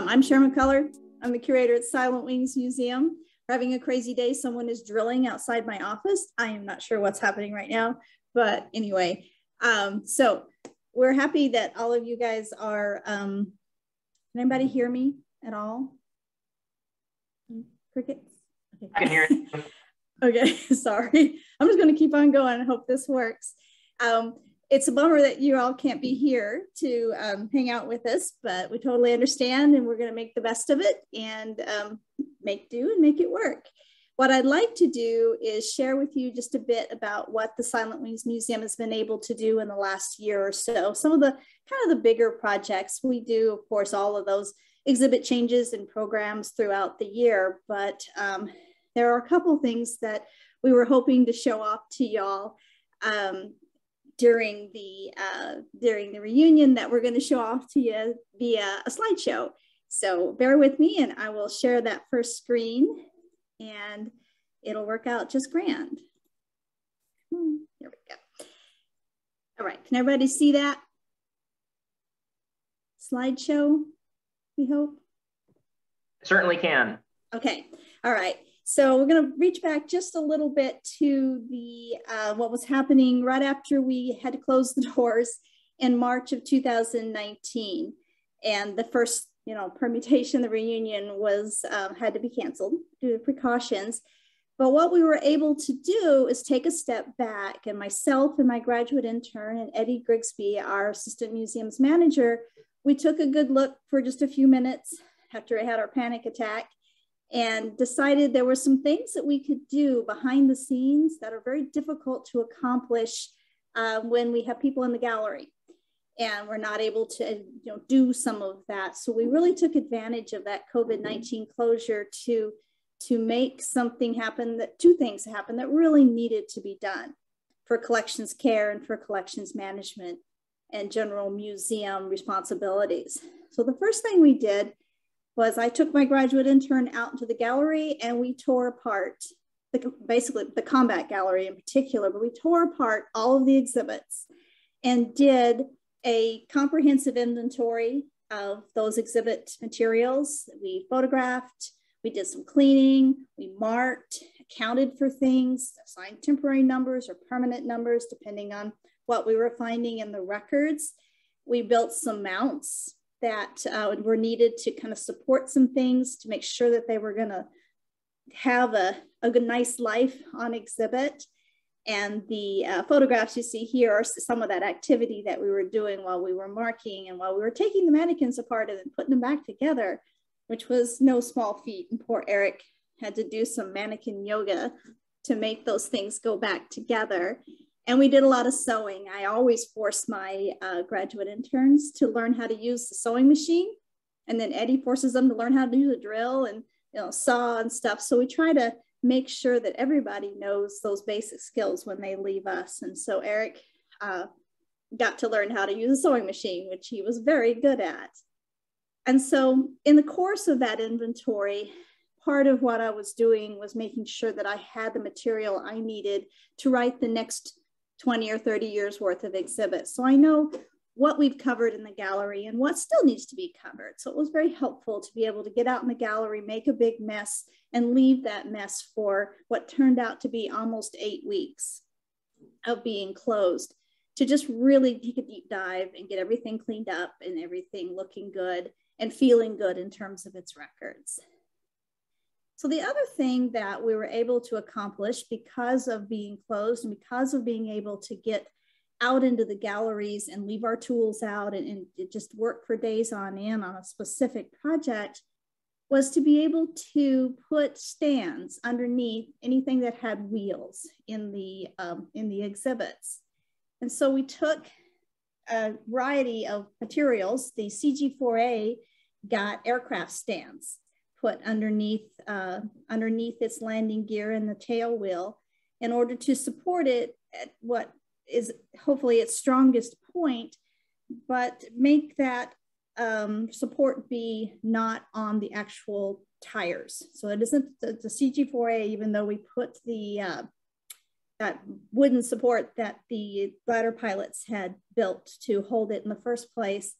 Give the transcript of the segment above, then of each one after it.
I'm Sharon McCullar. I'm the curator at Silent Wings Museum. We're having a crazy day. Someone is drilling outside my office. I am not sure what's happening right now, but anyway, so we're happy that all of you guys are, can anybody hear me at all? Crickets? Okay. I can hear you. Okay, sorry. I'm just going to keep on going and hope this works. It's a bummer that you all can't be here to hang out with us, but we totally understand, and we're going to make the best of it and make do and make it work. What I'd like to do is share with you just a bit about what the Silent Wings Museum has been able to do in the last year or so. Some of the kind of the bigger projects we do, of course, all of those exhibit changes and programs throughout the year, but there are a couple things that we were hoping to show off to y'all during the reunion that we're going to show off to you via a slideshow. So bear with me and I will share that first screen and it'll work out just grand. Here we go. All right, can everybody see that slideshow, we hope? Certainly can. Okay, all right. So we're going to reach back just a little bit to the what was happening right after we had to close the doors in March of 2019, and the first, permutation, the reunion was had to be canceled due to precautions. But what we were able to do is take a step back, and myself and my graduate intern and Eddie Grigsby, our assistant museums manager, we took a good look for just a few minutes after I had our panic attack, and decided there were some things that we could do behind the scenes that are very difficult to accomplish when we have people in the gallery and we're not able to do some of that. So we really took advantage of that COVID-19 closure to make something happen, two things happen that really needed to be done for collections care and for collections management and general museum responsibilities. So the first thing we did was I took my graduate intern out into the gallery and we tore apart, basically the combat gallery in particular, but we tore apart all of the exhibits and did a comprehensive inventory of those exhibit materials. We photographed, we did some cleaning, we marked, accounted for things, assigned temporary numbers or permanent numbers, depending on what we were finding in the records. We built some mounts that were needed to kind of support some things to make sure that they were going to have a good, nice life on exhibit. And the photographs you see here are some of that activity that we were doing while we were marking and while we were taking the mannequins apart and then putting them back together, which was no small feat. And poor Eric had to do some mannequin yoga to make those things go back together. And we did a lot of sewing. I always force my graduate interns to learn how to use the sewing machine. And then Eddie forces them to learn how to use a drill and saw and stuff. So we try to make sure that everybody knows those basic skills when they leave us. And so Eric got to learn how to use a sewing machine, which he was very good at. And so in the course of that inventory, part of what I was doing was making sure that I had the material I needed to write the next 20 or 30 years worth of exhibits. So I know what we've covered in the gallery and what still needs to be covered. So it was very helpful to be able to get out in the gallery, make a big mess, and leave that mess for what turned out to be almost 8 weeks of being closed, to just really take a deep dive and get everything cleaned up and everything looking good and feeling good in terms of its records. So the other thing that we were able to accomplish because of being closed and because of being able to get out into the galleries and leave our tools out and just work for days on end on a specific project was to be able to put stands underneath anything that had wheels in the exhibits. And so we took a variety of materials. The CG4A got aircraft stands put underneath its landing gear and the tail wheel in order to support it at what is hopefully its strongest point, but make that support be not on the actual tires. So it isn't the CG4A, even though we put the that wooden support that the glider pilots had built to hold it in the first place,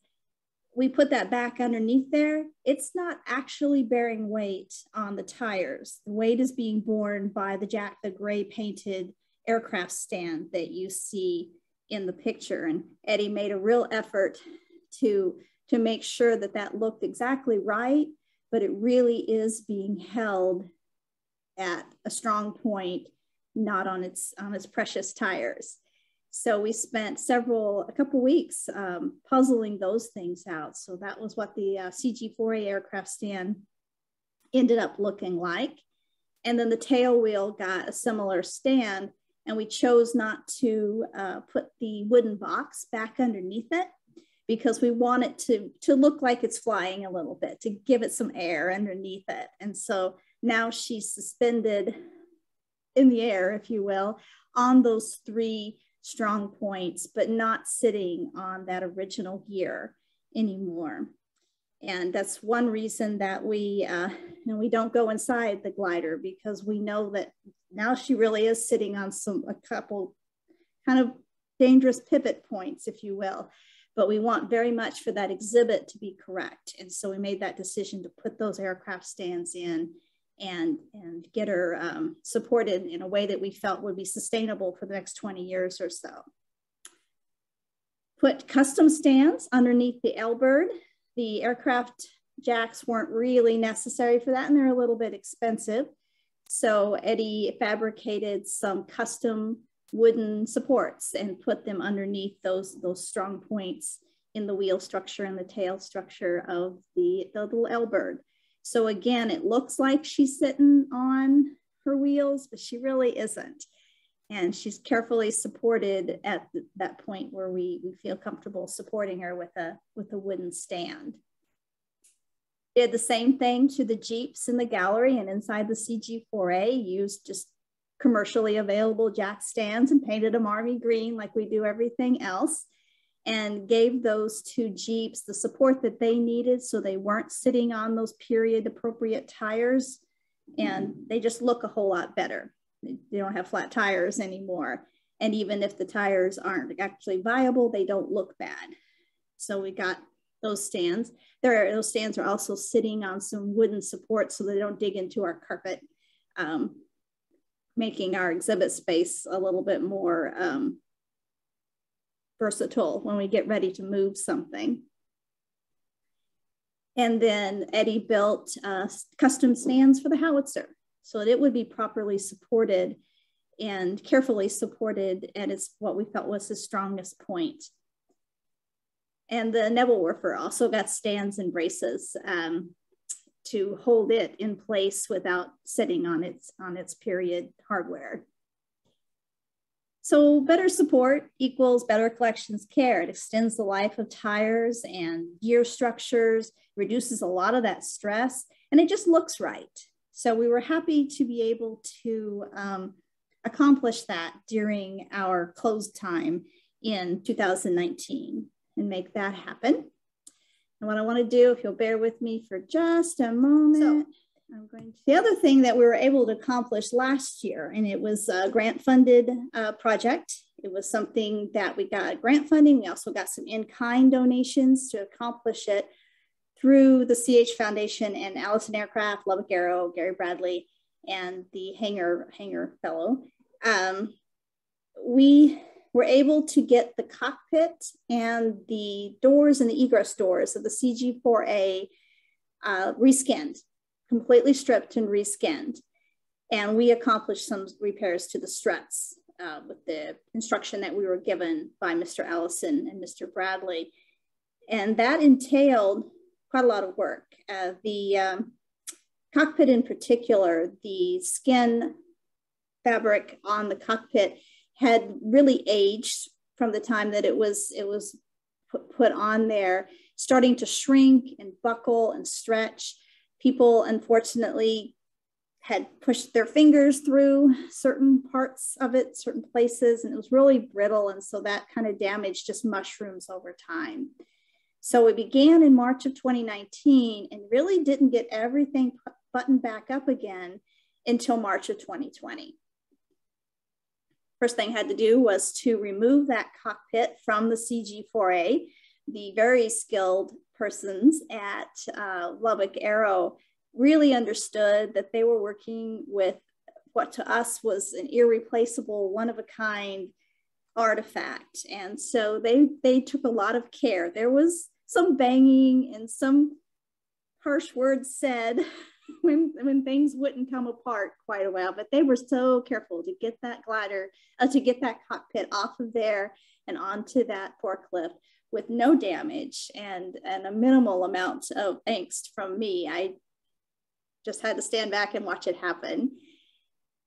we put that back underneath there, it's not actually bearing weight on the tires. The weight is being borne by the gray painted aircraft stand that you see in the picture. And Eddie made a real effort to make sure that that looked exactly right, but it really is being held at a strong point, not on its precious tires. So we spent a couple weeks puzzling those things out. So that was what the CG4A aircraft stand ended up looking like. And then the tail wheel got a similar stand, and we chose not to put the wooden box back underneath it because we want it to look like it's flying a little bit, to give it some air underneath it. And so now she's suspended in the air, if you will, on those 3 strong points, but not sitting on that original gear anymore. And that's one reason that we don't go inside the glider, because we know that now she really is sitting on a couple kind of dangerous pivot points, if you will. But we want very much for that exhibit to be correct. And so we made that decision to put those aircraft stands in and get her supported in a way that we felt would be sustainable for the next 20 years or so. Put custom stands underneath the L-bird. The aircraft jacks weren't really necessary for that, and they're a little bit expensive. So Eddie fabricated some custom wooden supports and put them underneath those strong points in the wheel structure and the tail structure of the little L-bird. So again, it looks like she's sitting on her wheels, but she really isn't. And she's carefully supported at that point where we feel comfortable supporting her with a wooden stand. Did the same thing to the Jeeps in the gallery and inside the CG4A, used just commercially available jack stands and painted them army green like we do everything else, and gave those 2 Jeeps the support that they needed so they weren't sitting on those period appropriate tires, and they just look a whole lot better. They don't have flat tires anymore. And even if the tires aren't actually viable, they don't look bad. So we got those stands. Those stands are also sitting on some wooden supports so they don't dig into our carpet, making our exhibit space a little bit more versatile when we get ready to move something. And then Eddie built custom stands for the howitzer so that it would be properly supported and carefully supported at what we felt was his strongest point. And the Nebelwerfer also got stands and braces to hold it in place without sitting on its period hardware. So better support equals better collections care. It extends the life of tires and gear structures, reduces a lot of that stress, and it just looks right. So we were happy to be able to accomplish that during our closed time in 2019 and make that happen. And what I want to do, if you'll bear with me for just a moment. So the other thing that we were able to accomplish last year, and it was a grant-funded project. It was something that we got grant funding. We also got some in-kind donations to accomplish it through the CH Foundation and Allison Aircraft, Lubbock Aero, Gary Bradley, and the Hangar Fellow. We were able to get the cockpit and the doors and the egress doors of the CG4A reskinned, completely stripped and reskinned. And we accomplished some repairs to the struts with the instruction that we were given by Mr. Allison and Mr. Bradley. And that entailed quite a lot of work. The cockpit in particular, the skin fabric on the cockpit had really aged from the time that it was put on there, starting to shrink and buckle and stretch. People, unfortunately, had pushed their fingers through certain parts of it, certain places, and it was really brittle. And so that kind of damage just mushrooms over time. So it began in March of 2019 and really didn't get everything buttoned back up again until March of 2020. First thing I had to do was to remove that cockpit from the CG4A. the very skilled persons at Lubbock Aero really understood that they were working with what to us was an irreplaceable, one-of-a-kind artifact. And so they took a lot of care. There was some banging and some harsh words said when things wouldn't come apart quite a while, but they were so careful to get that glider, to get that cockpit off of there and onto that forklift with no damage and a minimal amount of angst from me. I just had to stand back and watch it happen.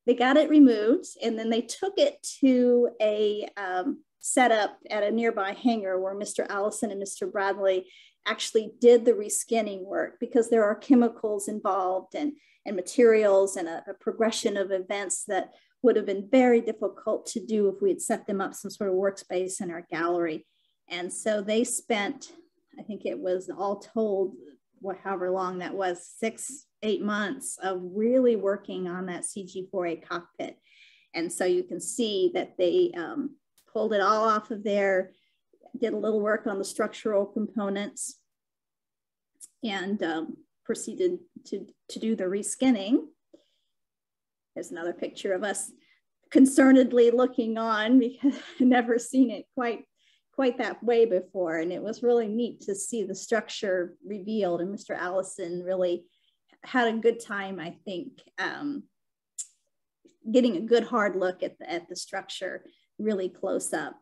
They got it removed, and then they took it to a setup at a nearby hangar where Mr. Allison and Mr. Bradley actually did the reskinning work, because there are chemicals involved and materials and a progression of events that would have been very difficult to do if we had set them up some sort of workspace in our gallery. And so they spent, I think it was all told, however long that was, 6-8 months of really working on that CG4A cockpit. And so you can see that they pulled it all off of there, did a little work on the structural components, and proceeded to do the reskinning. There's another picture of us concernedly looking on, because I've never seen it quite that way before. And it was really neat to see the structure revealed. And Mr. Allison really had a good time, I think, getting a good hard look at the structure really close up.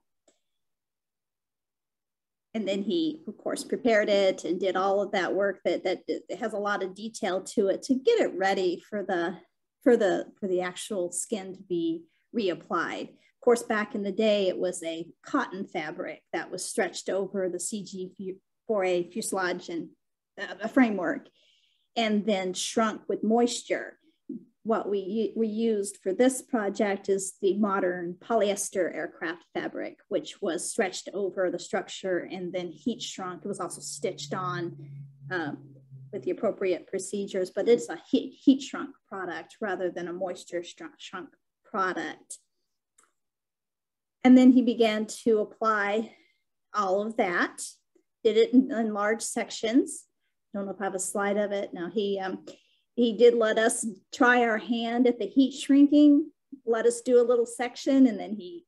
And then he, of course, prepared it and did all of that work that has a lot of detail to it to get it ready for the actual skin to be reapplied. Of course, back in the day, it was a cotton fabric that was stretched over the CG4A fuselage and a framework, and then shrunk with moisture. What we used for this project is the modern polyester aircraft fabric, which was stretched over the structure and then heat shrunk. It was also stitched on with the appropriate procedures, but it's a heat shrunk product rather than a moisture shrunk product. And then he began to apply all of that, did it in large sections. I don't know if I have a slide of it. Now he did let us try our hand at the heat shrinking, let us do a little section, and then he,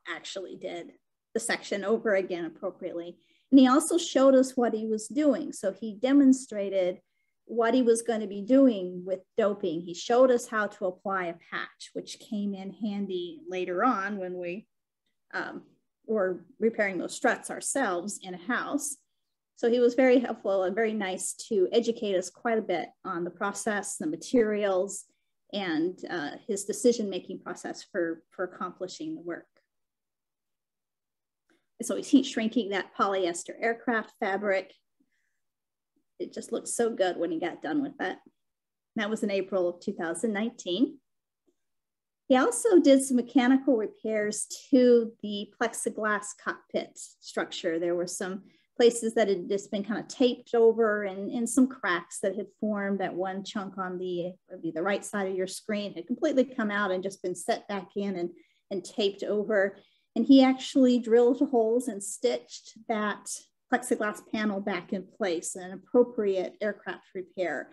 actually did the section over again appropriately. And he also showed us what he was doing. So he demonstrated what he was going to be doing with doping. He showed us how to apply a patch, which came in handy later on when we were repairing those struts ourselves in a house. So he was very helpful and very nice to educate us quite a bit on the process, the materials, and his decision-making process for accomplishing the work. So he's heat shrinking that polyester aircraft fabric. It just looked so good when he got done with that. That was in April of 2019. He also did some mechanical repairs to the plexiglass cockpit structure. There were some places that had just been kind of taped over and some cracks that had formed. That one chunk on the right side of your screen had completely come out and just been set back in and taped over. And he actually drilled holes and stitched that plexiglass panel back in place, an appropriate aircraft repair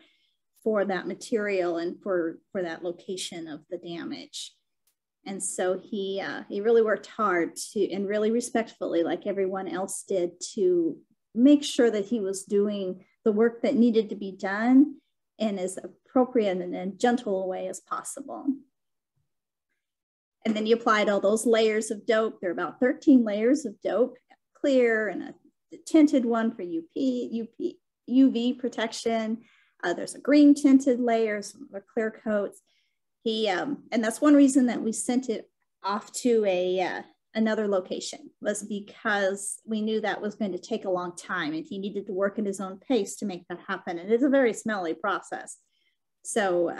for that material and for that location of the damage. And so he really worked hard and really respectfully, like everyone else did, to make sure that he was doing the work that needed to be done in as appropriate and a gentle way as possible. And then he applied all those layers of dope. There are about 13 layers of dope, clear and a tinted one for UV protection. There's a green tinted layer, some other clear coats. And that's one reason that we sent it off to another location, was because we knew that was going to take a long time and he needed to work at his own pace to make that happen. And it's a very smelly process. So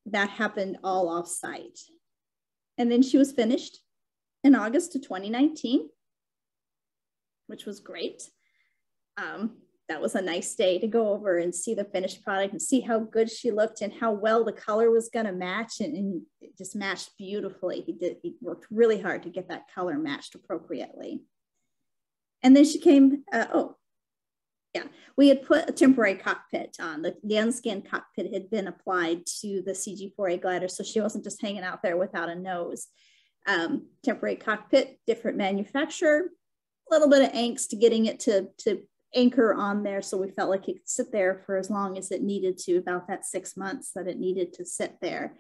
that happened all off site. And then she was finished in August of 2019, which was great. That was a nice day to go over and see the finished product and see how good she looked and how well the color was going to match, and it just matched beautifully. He worked really hard to get that color matched appropriately. And then she came, we had put a temporary cockpit on. The unskinned cockpit had been applied to the CG4A glider, so she wasn't just hanging out there without a nose. Temporary cockpit, different manufacturer, a little bit of angst getting it to anchor on there, so we felt like it could sit there for as long as it needed to, about that 6 months that it needed to sit there.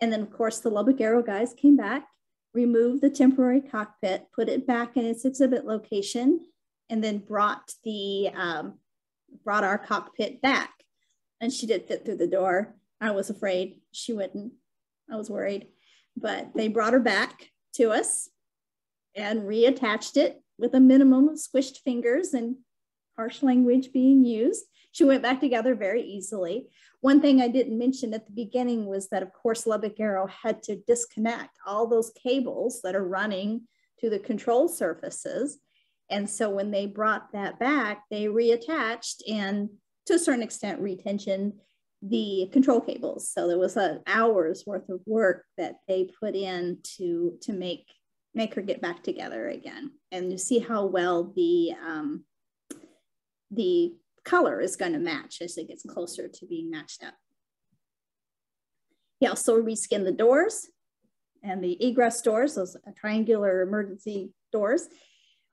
And then, of course, the Lubbock Aero guys came back, removed the temporary cockpit, put it back in its exhibit location, and then brought our cockpit back. And she did fit through the door. I was afraid she wouldn't. I was worried. But they brought her back to us and reattached it with a minimum of squished fingers and harsh language being used. She went back together very easily. One thing I didn't mention at the beginning was that, of course, Lubbock Aero had to disconnect all those cables that are running to the control surfaces. And so when they brought that back, they reattached and to a certain extent retentioned the control cables. So there was an hour's worth of work that they put in to make her get back together again. And you see how well the color is going to match as it gets closer to being matched up. He also reskinned the doors and the egress doors, those triangular emergency doors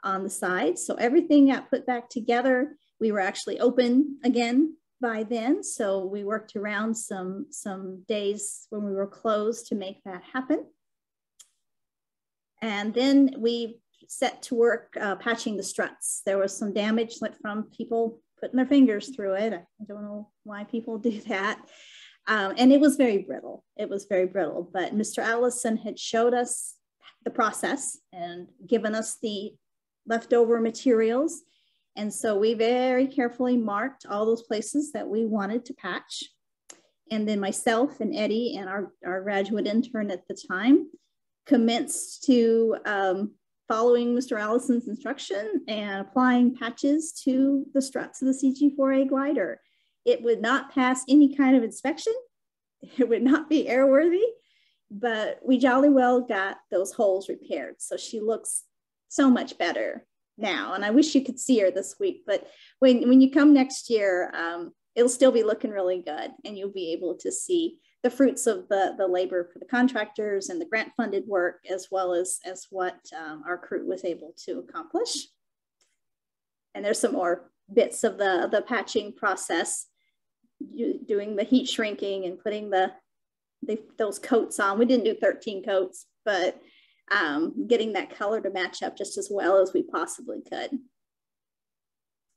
on the side. So everything got put back together. We were actually open again by then. So we worked around some days when we were closed to make that happen. And then we set to work patching the struts. There was some damage from people putting their fingers through it. I don't know why people do that. And it was very brittle. It was very brittle, but Mr. Allison had showed us the process and given us the leftover materials. And so we very carefully marked all those places that we wanted to patch. And then myself and Eddie and our graduate intern at the time commenced to following Mr. Allison's instruction and applying patches to the struts of the CG4A glider. It would not pass any kind of inspection. It would not be airworthy, but we jolly well got those holes repaired. So she looks so much better now. And I wish you could see her this week, but when you come next year, it'll still be looking really good, and you'll be able to see the fruits of the labor for the contractors and the grant funded work, as well as what our crew was able to accomplish. And there's some more bits of the patching process, doing the heat shrinking and putting those coats on. We didn't do 13 coats, but getting that color to match up just as well as we possibly could.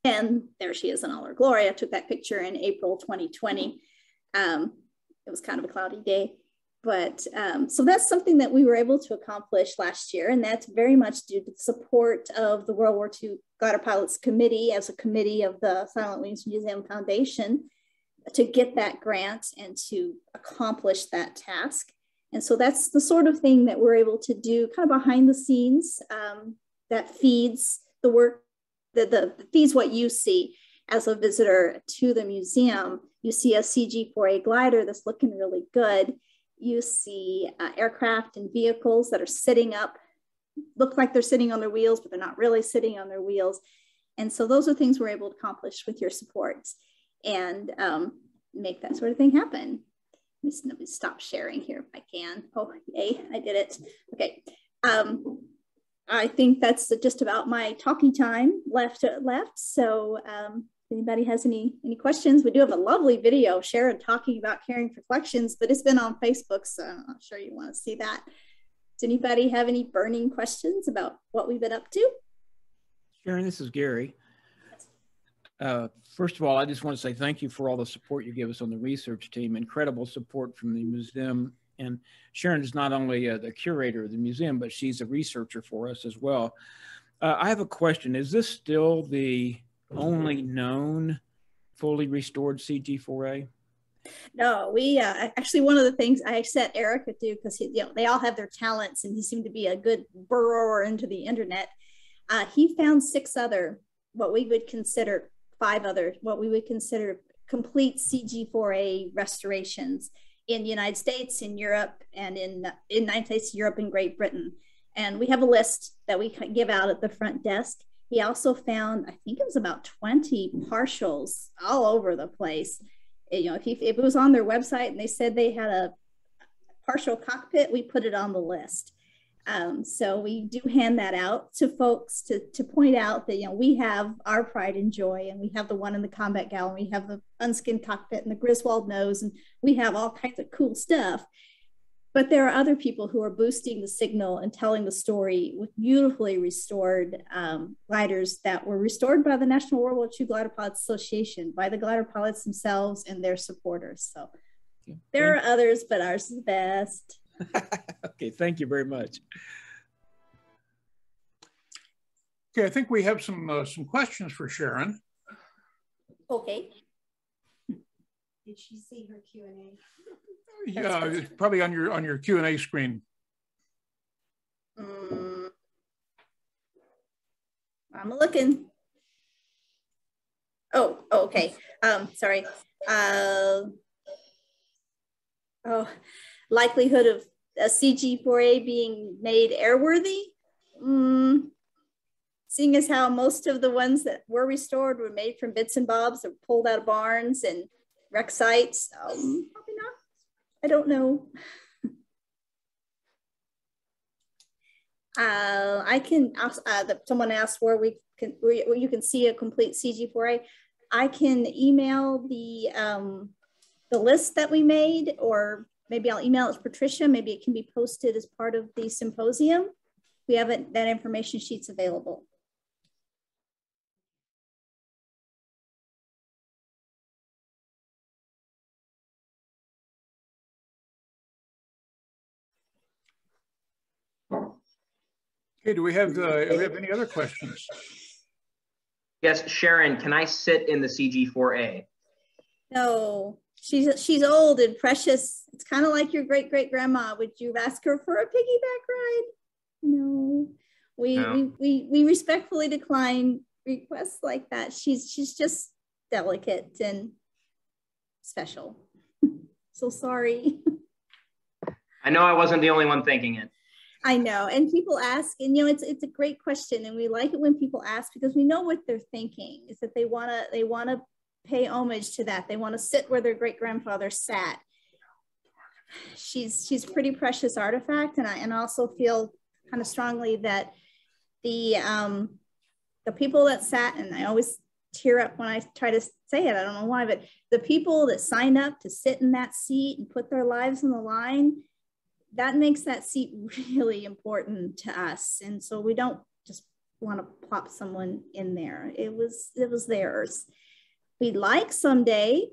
And there she is in all her glory. I took that picture in April 2020. It was kind of a cloudy day, but so that's something that we were able to accomplish last year. And that's very much due to the support of the World War II Glider Pilots Committee as a committee of the Silent Wings Museum Foundation to get that grant and to accomplish that task. And so that's the sort of thing that we're able to do kind of behind the scenes that feeds the work, that feeds what you see as a visitor to the museum. You see a CG4A glider that's looking really good. You see aircraft and vehicles that are sitting up, look like they're sitting on their wheels, but they're not really sitting on their wheels. And so those are things we're able to accomplish with your support and make that sort of thing happen. Let me stop sharing here if I can. Oh, yay, I did it. Okay. I think that's just about my talking time left. So if anybody has any questions, we do have a lovely video, Sharon talking about caring for collections, but it's been on Facebook, so I'm not sure you want to see that. Does anybody have any burning questions about what we've been up to? Sharon, this is Gary. First of all, I just want to say thank you for all the support you give us on the research team. Incredible support from the museum. And Sharon is not only the curator of the museum, but she's a researcher for us as well. I have a question. Is this still the only known fully restored CG4A? No, we actually, one of the things I set Eric to do, because they all have their talents and he seemed to be a good burrower into the internet. He found 6 other, what we would consider, 5 other, what we would consider complete CG4A restorations in the United States, in Europe, and in United States, Europe, and Great Britain. And we have a list that we give out at the front desk. He also found, I think it was about 20 partials all over the place. You know, if it was on their website and they said they had a partial cockpit, we put it on the list. So we do hand that out to folks to point out that, you know, we have our pride and joy, and we have the one in the combat gallery, we have the unskinned cockpit and the Griswold nose, and we have all kinds of cool stuff. But there are other people who are boosting the signal and telling the story with beautifully restored gliders that were restored by the National World War II Glider Pilots Association, by the glider pilots themselves and their supporters. So there are others, but ours is the best. Okay, thank you very much. Okay, I think we have some questions for Sharon. Okay. Did she see her Q&A? Yeah, it's probably on your Q&A screen. I'm looking. Oh, okay. Sorry. Likelihood of a CG4A being made airworthy. Seeing as how most of the ones that were restored were made from bits and bobs that were pulled out of barns and wreck sites. Probably not. I don't know. I can ask, someone asked where you can see a complete CG4A. I can email the list that we made, or maybe I'll email it to Patricia. Maybe it can be posted as part of the symposium. We have that information sheet's available. Okay, do we have any other questions? Yes, Sharon, can I sit in the CG4A? No, she's old and precious. It's kind of like your great-great-grandma. Would you ask her for a piggyback ride? No, we respectfully decline requests like that. She's just delicate and special. So sorry. I know I wasn't the only one thinking it. I know, and people ask, and you know, it's a great question, and we like it when people ask because we know what they're thinking is that they wanna pay homage to that. They want to sit where their great grandfather sat. She's a pretty precious artifact, and I also feel kind of strongly that the people that sat, and I always tear up when I try to say it. I don't know why, but the people that signed up to sit in that seat and put their lives on the line, that makes that seat really important to us. And so we don't just want to plop someone in there. It was theirs. We'd like someday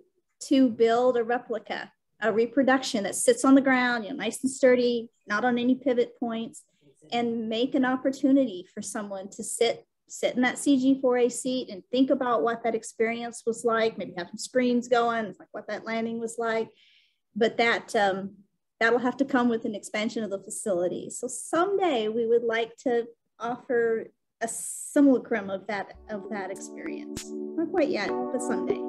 to build a replica, a reproduction that sits on the ground, you know, nice and sturdy, not on any pivot points, and make an opportunity for someone to sit in that CG4A seat and think about what that experience was like, maybe have some screens going, like what that landing was like. But that'll have to come with an expansion of the facility. So someday we would like to offer a simulacrum of that experience. Not quite yet, but someday.